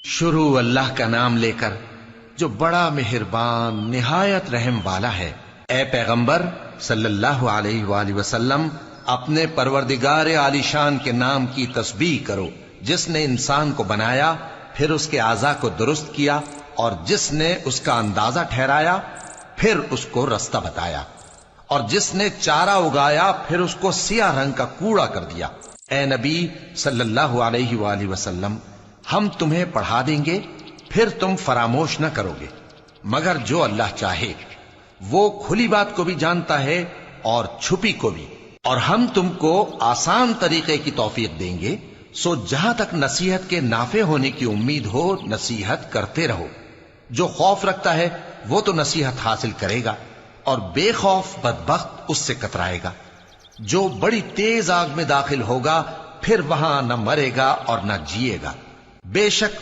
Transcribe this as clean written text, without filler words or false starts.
شروع اللہ کا نام لے کر جو بڑا مہربان نہایت رحم والا ہے۔ اے پیغمبر صلی اللہ علیہ وآلہ وسلم، اپنے پروردگار عالی شان کے نام کی تسبیح کرو، جس نے انسان کو بنایا، پھر اس کے اعضاء کو درست کیا، اور جس نے اس کا اندازہ ٹھہرایا، پھر اس کو رستہ بتایا، اور جس نے چارہ اگایا، پھر اس کو سیاہ رنگ کا کوڑا کر دیا۔ اے نبی صلی اللہ علیہ وآلہ وسلم، ہم تمہیں پڑھا دیں گے، پھر تم فراموش نہ کرو گے، مگر جو اللہ چاہے۔ وہ کھلی بات کو بھی جانتا ہے اور چھپی کو بھی، اور ہم تم کو آسان طریقے کی توفیق دیں گے، سو جہاں تک نصیحت کے نافع ہونے کی امید ہو نصیحت کرتے رہو۔ جو خوف رکھتا ہے وہ تو نصیحت حاصل کرے گا، اور بے خوف بدبخت اس سے کترائے گا۔ جو بڑی تیز آگ میں داخل ہوگا، پھر وہاں نہ مرے گا اور نہ جیے گا۔ بے شک